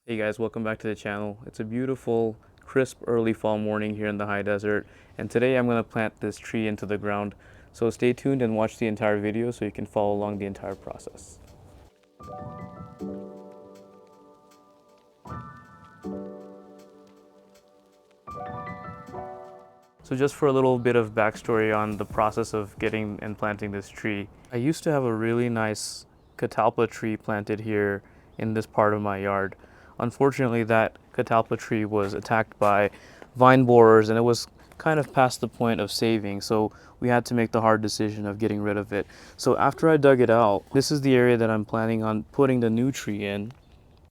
Hey guys, welcome back to the channel. It's a beautiful, crisp early fall morning here in the high desert, and today I'm going to plant this tree into the ground. So stay tuned and watch the entire video so you can follow along the entire process. So just for a little bit of backstory on the process of getting and planting this tree, I used to have a really nice catalpa tree planted here in this part of my yard. Unfortunately, that catalpa tree was attacked by vine borers and it was kind of past the point of saving, so we had to make the hard decision of getting rid of it. So after I dug it out, this is the area that I'm planning on putting the new tree in.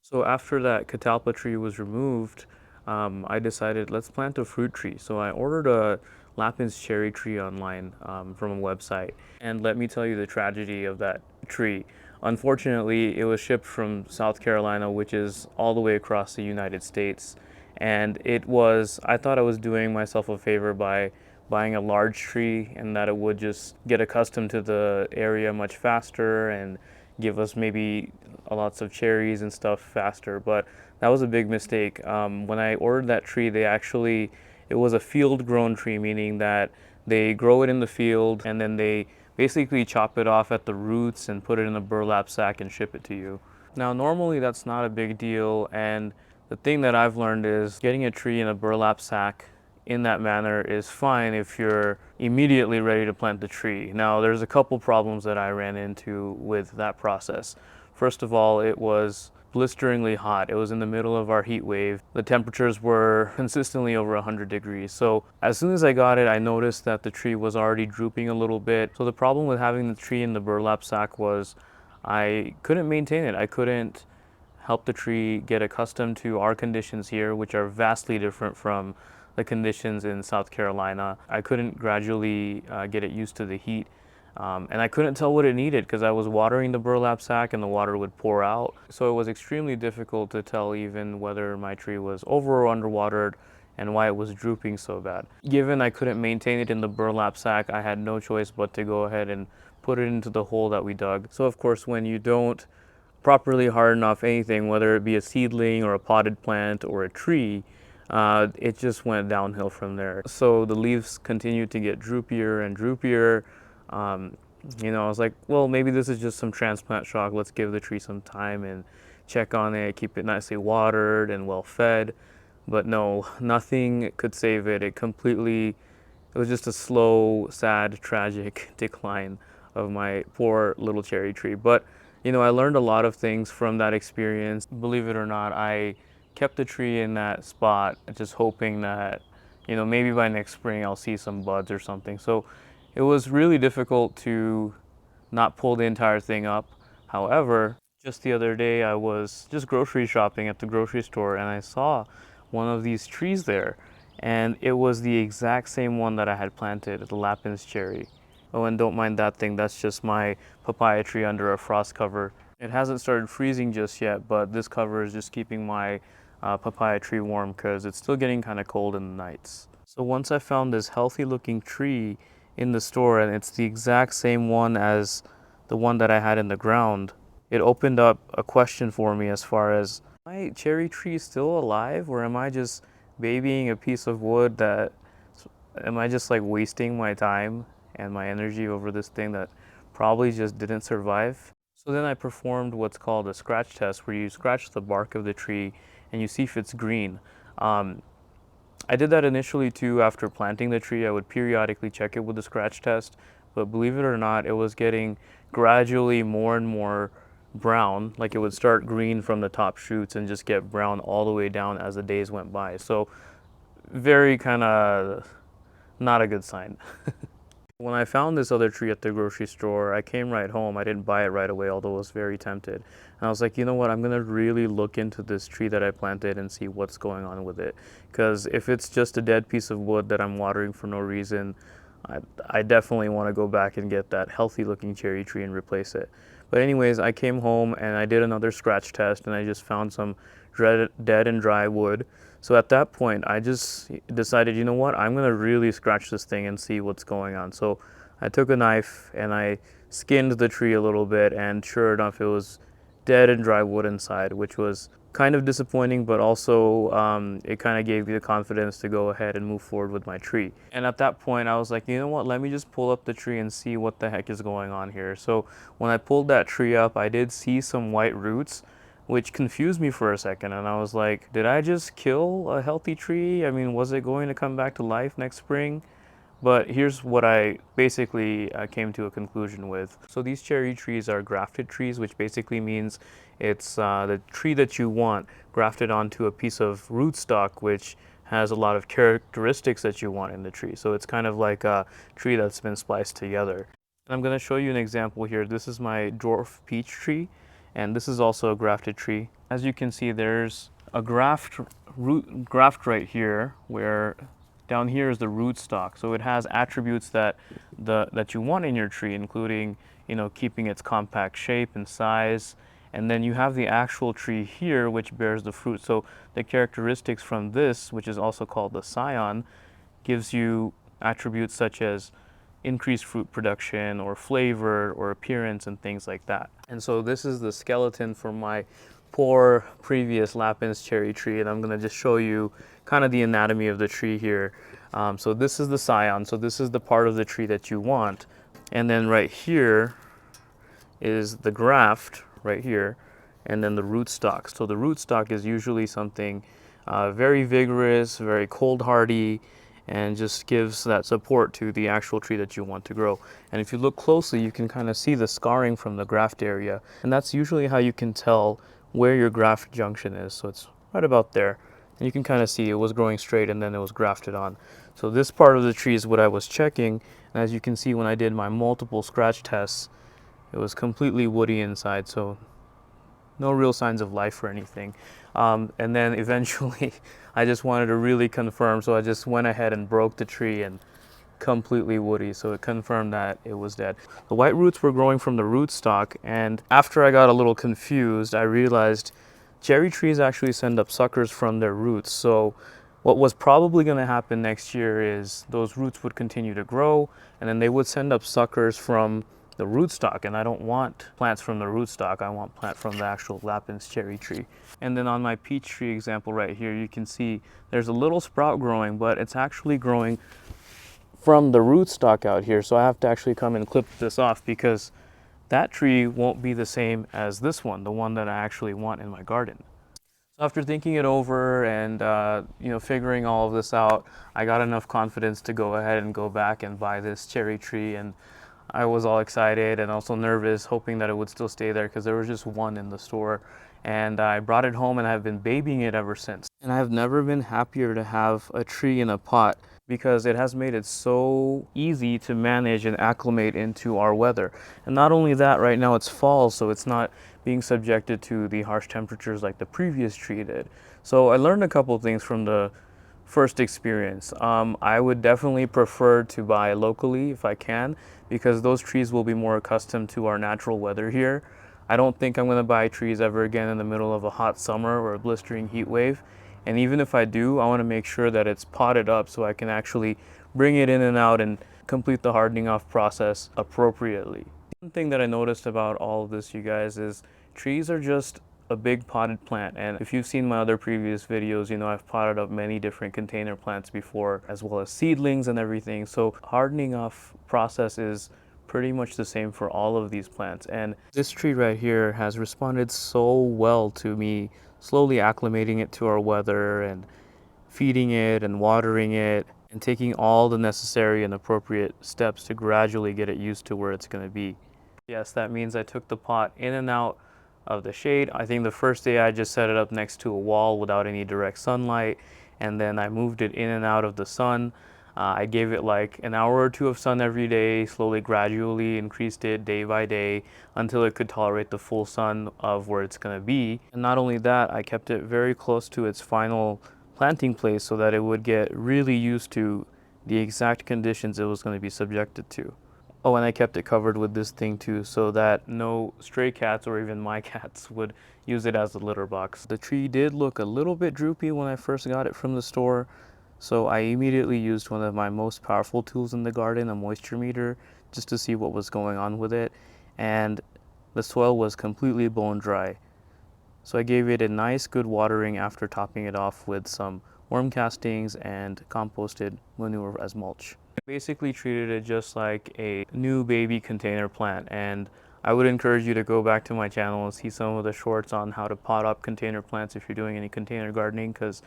So after that catalpa tree was removed, I decided let's plant a fruit tree. So I ordered a Lapin's cherry tree online from a website. And let me tell you the tragedy of that tree. Unfortunately, it was shipped from South Carolina, which is all the way across the United States. And I thought I was doing myself a favor by buying a large tree and that it would just get accustomed to the area much faster and give us maybe lots of cherries and stuff faster. But that was a big mistake. When I ordered that tree, it was a field grown tree, meaning that they grow it in the field and then they basically chop it off at the roots and put it in a burlap sack and ship it to you. Now, normally that's not a big deal, and the thing that I've learned is getting a tree in a burlap sack in that manner is fine if you're immediately ready to plant the tree. Now, there's a couple problems that I ran into with that process. First of all, it was blisteringly hot. It was in the middle of our heat wave. The temperatures were consistently over 100 degrees. So as soon as I got it, I noticed that the tree was already drooping a little bit. So the problem with having the tree in the burlap sack was I couldn't maintain it. I couldn't help the tree get accustomed to our conditions here, which are vastly different from the conditions in South Carolina. I couldn't gradually get it used to the heat. And I couldn't tell what it needed because I was watering the burlap sack and the water would pour out. So it was extremely difficult to tell even whether my tree was over or underwatered and why it was drooping so bad. Given I couldn't maintain it in the burlap sack, I had no choice but to go ahead and put it into the hole that we dug. So of course, when you don't properly harden off anything, whether it be a seedling or a potted plant or a tree, it just went downhill from there. So the leaves continued to get droopier and droopier. Um, I was like, well, maybe this is just some transplant shock. Let's give the tree some time and check on it, keep it nicely watered and well fed. But no, nothing could save it. It was just a slow, sad, tragic decline of my poor little cherry tree. But I learned a lot of things from that experience. Believe it or not, I kept the tree in that spot, just hoping that, maybe by next spring I'll see some buds or something. So it was really difficult to not pull the entire thing up. However, just the other day I was just grocery shopping at the grocery store and I saw one of these trees there. And it was the exact same one that I had planted, the Lapin's cherry. Oh, and don't mind that thing, that's just my papaya tree under a frost cover. It hasn't started freezing just yet, but this cover is just keeping my papaya tree warm because it's still getting kind of cold in the nights. So once I found this healthy looking tree in the store, and it's the exact same one as the one that I had in the ground, it opened up a question for me as far as, am my cherry tree still alive, or am I just babying a piece of wood am I just like wasting my time and my energy over this thing that probably just didn't survive? So then I performed what's called a scratch test, where you scratch the bark of the tree and you see if it's green. I did that initially too after planting the tree. I would periodically check it with the scratch test, but believe it or not, it was getting gradually more and more brown. Like it would start green from the top shoots and just get brown all the way down as the days went by. So very kind of not a good sign. When I found this other tree at the grocery store, I came right home. I didn't buy it right away, although I was very tempted. And I was like, you know what? I'm going to really look into this tree that I planted and see what's going on with it. Because if it's just a dead piece of wood that I'm watering for no reason, I definitely want to go back and get that healthy looking cherry tree and replace it. But anyways, I came home and I did another scratch test and I just found some dead and dry wood. So at that point, I just decided, you know what, I'm going to really scratch this thing and see what's going on. So I took a knife and I skinned the tree a little bit, and sure enough, it was dead and dry wood inside, which was kind of disappointing, but also it kind of gave me the confidence to go ahead and move forward with my tree. And at that point, I was like, you know what, let me just pull up the tree and see what the heck is going on here. So when I pulled that tree up, I did see some white roots, which confused me for a second. And I was like, did I just kill a healthy tree? I mean, was it going to come back to life next spring? But here's what I basically came to a conclusion with. So these cherry trees are grafted trees, which basically means it's the tree that you want grafted onto a piece of rootstock, which has a lot of characteristics that you want in the tree. So it's kind of like a tree that's been spliced together. And I'm going to show you an example here. This is my dwarf peach tree, and this is also a grafted tree. As you can see, there's a graft right here where down here is the rootstock, so it has attributes that you want in your tree, including, you know, keeping its compact shape and size. And then you have the actual tree here, which bears the fruit. So the characteristics from this, which is also called the scion, gives you attributes such as increased fruit production or flavor or appearance and things like that. And so this is the skeleton for my poor previous Lapins cherry tree, and I'm going to just show you kind of the anatomy of the tree here. So this is the scion, so this is the part of the tree that you want. And then right here is the graft, right here, and then the rootstock. So the rootstock is usually something very vigorous, very cold hardy, and just gives that support to the actual tree that you want to grow. And if you look closely, you can kind of see the scarring from the graft area, and that's usually how you can tell where your graft junction is. So it's right about there, and you can kind of see it was growing straight and then it was grafted on. So this part of the tree is what I was checking, and as you can see, when I did my multiple scratch tests, it was completely woody inside, so no real signs of life or anything. And then eventually I just wanted to really confirm, so I just went ahead and broke the tree, and completely woody, so it confirmed that it was dead. The white roots were growing from the rootstock, and after I got a little confused, I realized cherry trees actually send up suckers from their roots. So what was probably going to happen next year is those roots would continue to grow, and then they would send up suckers from the rootstock, and I don't want plants from the rootstock. I want plant from the actual Lapins cherry tree. And then on my peach tree example right here, you can see there's a little sprout growing, but it's actually growing from the rootstock out here. So I have to actually come and clip this off, because that tree won't be the same as this one, the one that I actually want in my garden. So after thinking it over and you know, figuring all of this out, I got enough confidence to go ahead and go back and buy this cherry tree. And I was all excited and also nervous, hoping that it would still stay there, because there was just one in the store. And I brought it home and I've been babying it ever since. And I've never been happier to have a tree in a pot, because it has made it so easy to manage and acclimate into our weather. And not only that, right now it's fall, so it's not being subjected to the harsh temperatures like the previous tree did. So I learned a couple things from the first experience. I would definitely prefer to buy locally if I can, because those trees will be more accustomed to our natural weather here. I don't think I'm going to buy trees ever again in the middle of a hot summer or a blistering heat wave. And even if I do, I want to make sure that it's potted up so I can actually bring it in and out and complete the hardening off process appropriately. One thing that I noticed about all of this, you guys, is trees are just a big potted plant. And if you've seen my other previous videos, you know I've potted up many different container plants before, as well as seedlings and everything. So hardening off process is pretty much the same for all of these plants. And this tree right here has responded so well to me slowly acclimating it to our weather and feeding it and watering it and taking all the necessary and appropriate steps to gradually get it used to where it's going to be. Yes, that means I took the pot in and out of the shade. I think the first day I just set it up next to a wall without any direct sunlight, and then I moved it in and out of the sun. I gave it like an hour or two of sun every day, slowly, gradually increased it day by day until it could tolerate the full sun of where it's going to be. And not only that, I kept it very close to its final planting place so that it would get really used to the exact conditions it was going to be subjected to. Oh, and I kept it covered with this thing too, so that no stray cats or even my cats would use it as a litter box. The tree did look a little bit droopy when I first got it from the store, so I immediately used one of my most powerful tools in the garden, a moisture meter, just to see what was going on with it. And the soil was completely bone dry. So I gave it a nice good watering after topping it off with some worm castings and composted manure as mulch. I basically treated it just like a new baby container plant, and I would encourage you to go back to my channel and see some of the shorts on how to pot up container plants if you're doing any container gardening, because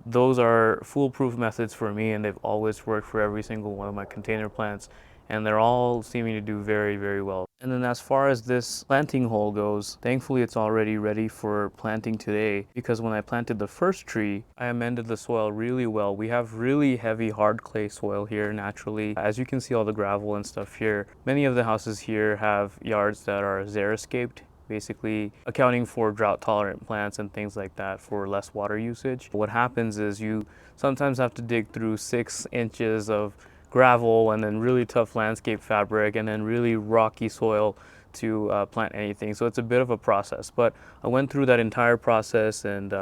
those are foolproof methods for me, and they've always worked for every single one of my container plants, and they're all seeming to do very, very well. And then as far as this planting hole goes, thankfully it's already ready for planting today, because when I planted the first tree, I amended the soil really well. We have really heavy hard clay soil here naturally. As you can see, all the gravel and stuff here. Many of the houses here have yards that are xeriscaped, basically accounting for drought tolerant plants and things like that for less water usage. What happens is you sometimes have to dig through 6 inches of gravel and then really tough landscape fabric and then really rocky soil to plant anything. So it's a bit of a process, but I went through that entire process, and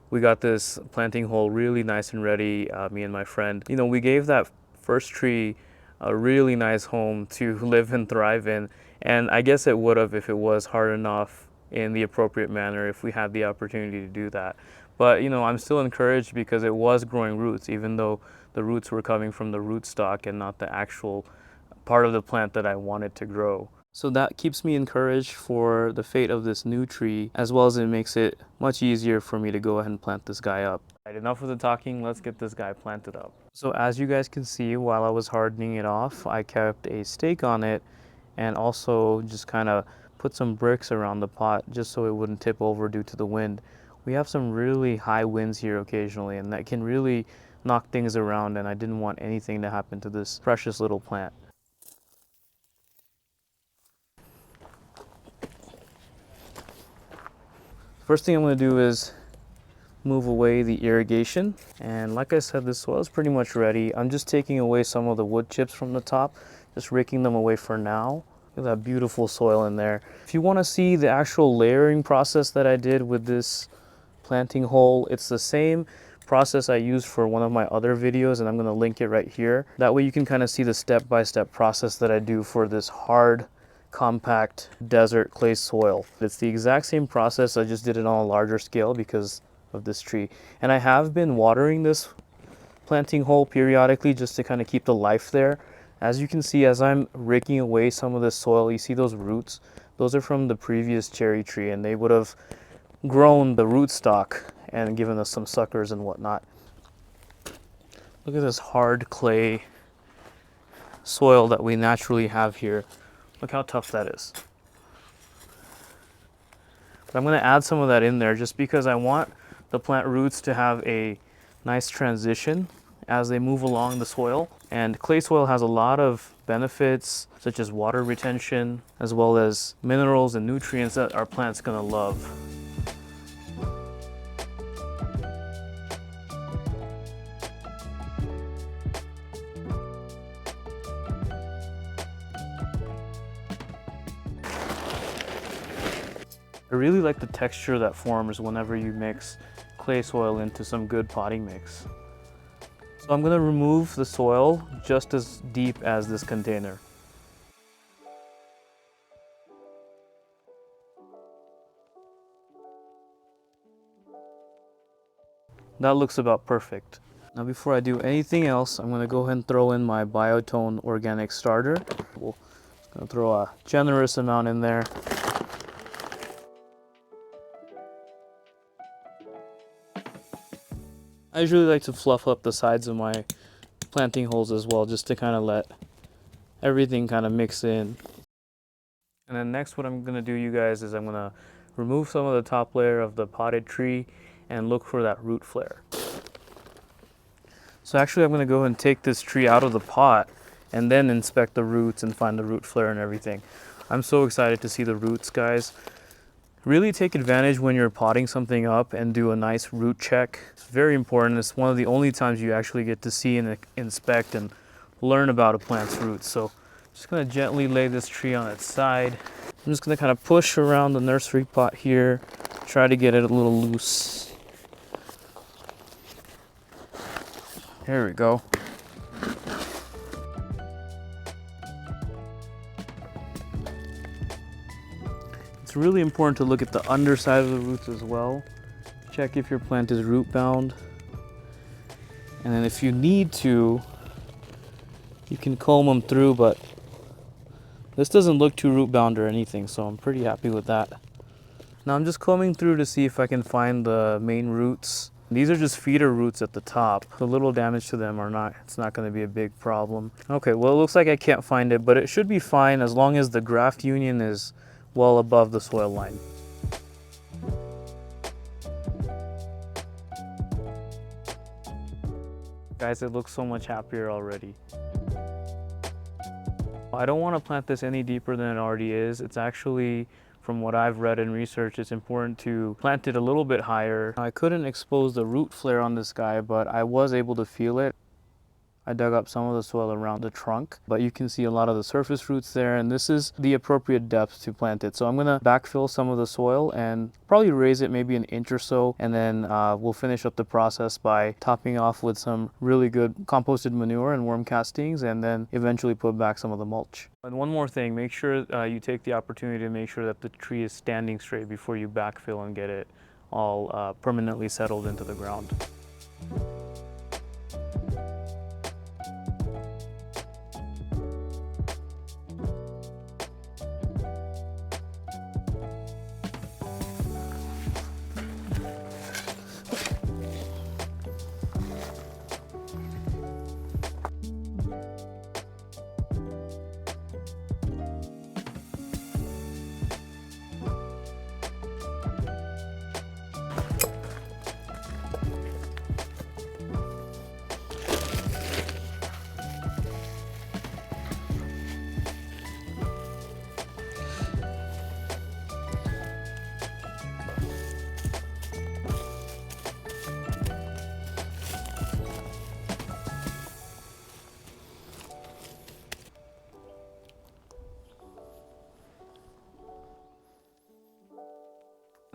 we got this planting hole really nice and ready, me and my friend. You know, we gave that first tree a really nice home to live and thrive in, and I guess it would have if it was hardened off in the appropriate manner, if we had the opportunity to do that. But you know, I'm still encouraged because it was growing roots, even though the roots were coming from the rootstock and not the actual part of the plant that I wanted to grow. So that keeps me encouraged for the fate of this new tree, as well as it makes it much easier for me to go ahead and plant this guy up. Right, enough of the talking, let's get this guy planted up. So as you guys can see, while I was hardening it off, I kept a stake on it and also just kind of put some bricks around the pot just so it wouldn't tip over due to the wind. We have some really high winds here occasionally, and that can really knock things around, and I didn't want anything to happen to this precious little plant. First thing I'm going to do is move away the irrigation, and like I said, this soil is pretty much ready. I'm just taking away some of the wood chips from the top, just raking them away for now. Look at that beautiful soil in there. If you want to see the actual layering process that I did with this planting hole, it's the same process I used for one of my other videos, and I'm going to link it right here. That way you can kind of see the step-by-step process that I do for this hard, compact desert clay soil. It's the exact same process, I just did it on a larger scale because of this tree. And I have been watering this planting hole periodically just to kind of keep the life there. As you can see, as I'm raking away some of this soil, you see those roots? Those are from the previous cherry tree, and they would have grown the rootstock and given us some suckers and whatnot. Look at this hard clay soil that we naturally have here. Look how tough that is. But I'm going to add some of that in there just because I want the plant roots to have a nice transition as they move along the soil. And clay soil has a lot of benefits such as water retention, as well as minerals and nutrients that our plant's going to love. I really like the texture that forms whenever you mix clay soil into some good potting mix. So I'm going to remove the soil just as deep as this container. That looks about perfect. Now before I do anything else, I'm going to go ahead and throw in my Biotone organic starter. We'll going to throw a generous amount in there. I usually like to fluff up the sides of my planting holes as well, just to kind of let everything kind of mix in. And then next what I'm going to do, you guys, is I'm going to remove some of the top layer of the potted tree and look for that root flare. So actually I'm going to go and take this tree out of the pot and then inspect the roots and find the root flare and everything. I'm so excited to see the roots, guys. Really take advantage when you're potting something up and do a nice root check. It's very important. It's one of the only times you actually get to see and inspect and learn about a plant's roots. So I'm just going to gently lay this tree on its side. I'm just going to kind of push around the nursery pot here, try to get it a little loose. There we go. It's It's really important to look at the underside of the roots as well. Check if your plant is root bound. And then if you need to, you can comb them through, but this doesn't look too root bound or anything, so I'm pretty happy with that. Now I'm just combing through to see if I can find the main roots. These are just feeder roots at the top. The little damage to them it's not going to be a big problem. Okay, well it looks like I can't find it, but it should be fine as long as the graft union is well above the soil line. Guys, it looks so much happier already. I don't want to plant this any deeper than it already is. It's actually, from what I've read and researched, it's important to plant it a little bit higher. I couldn't expose the root flare on this guy, but I was able to feel it. I dug up some of the soil around the trunk, but you can see a lot of the surface roots there, and this is the appropriate depth to plant it. So I'm gonna backfill some of the soil and probably raise it maybe an inch or so, and then we'll finish up the process by topping off with some really good composted manure and worm castings, and then eventually put back some of the mulch. And one more thing, make sure you take the opportunity to make sure that the tree is standing straight before you backfill and get it all permanently settled into the ground.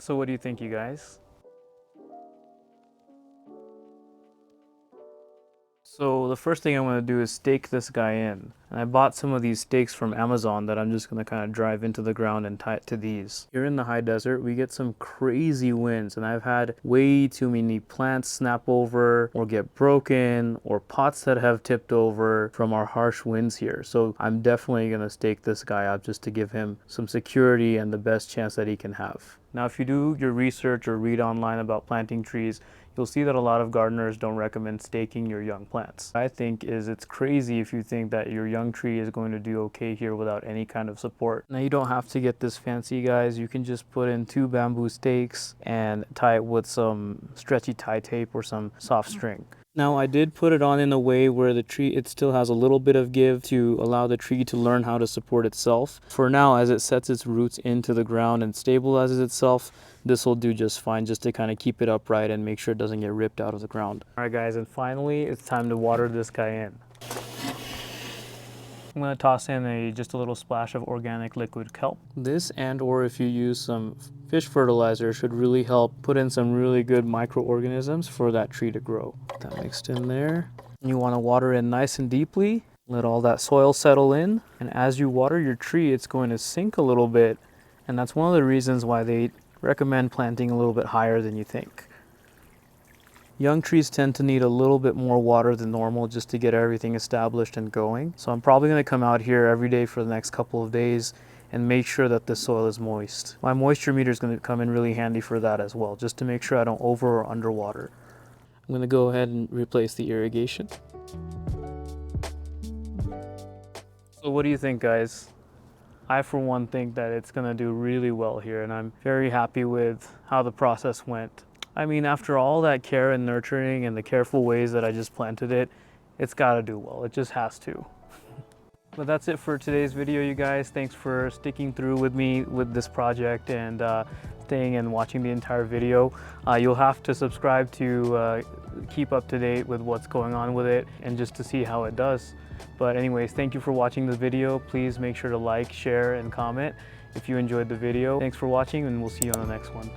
So what do you think, you guys? So the first thing I'm going to do is stake this guy in. And I bought some of these stakes from Amazon that I'm just going to kind of drive into the ground and tie it to these. Here in the high desert, we get some crazy winds, and I've had way too many plants snap over or get broken, or pots that have tipped over from our harsh winds here. So I'm definitely going to stake this guy up just to give him some security and the best chance that he can have. Now, if you do your research or read online about planting trees, you'll see that a lot of gardeners don't recommend staking your young plants. I think it's crazy if you think that your young tree is going to do okay here without any kind of support. Now, you don't have to get this fancy, guys. You can just put in 2 bamboo stakes and tie it with some stretchy tie tape or some soft string. Now, I did put it on in a way where the tree, it still has a little bit of give to allow the tree to learn how to support itself. For now, as it sets its roots into the ground and stabilizes itself, this will do just fine, just to kind of keep it upright and make sure it doesn't get ripped out of the ground. All right, guys, and finally, it's time to water this guy in. I'm going to toss in just a little splash of organic liquid kelp. This, and or if you use some fish fertilizer, should really help put in some really good microorganisms for that tree to grow. Get that mixed in there. You want to water in nice and deeply. Let all that soil settle in. And as you water your tree, it's going to sink a little bit. And that's one of the reasons why they recommend planting a little bit higher than you think. Young trees tend to need a little bit more water than normal just to get everything established and going. So I'm probably going to come out here every day for the next couple of days and make sure that the soil is moist. My moisture meter is going to come in really handy for that as well, just to make sure I don't over or underwater. I'm going to go ahead and replace the irrigation. So what do you think, guys? I, for one, think that it's going to do really well here, and I'm very happy with how the process went. I mean, after all that care and nurturing and the careful ways that I just planted it, it's got to do well. It just has to. But that's it for today's video, you guys. Thanks for sticking through with me with this project and staying and watching the entire video. You'll have to subscribe to keep up to date with what's going on with it and just to see how it does. But anyways, thank you for watching the video. Please make sure to like, share, and comment if you enjoyed the video. Thanks for watching, and we'll see you on the next one.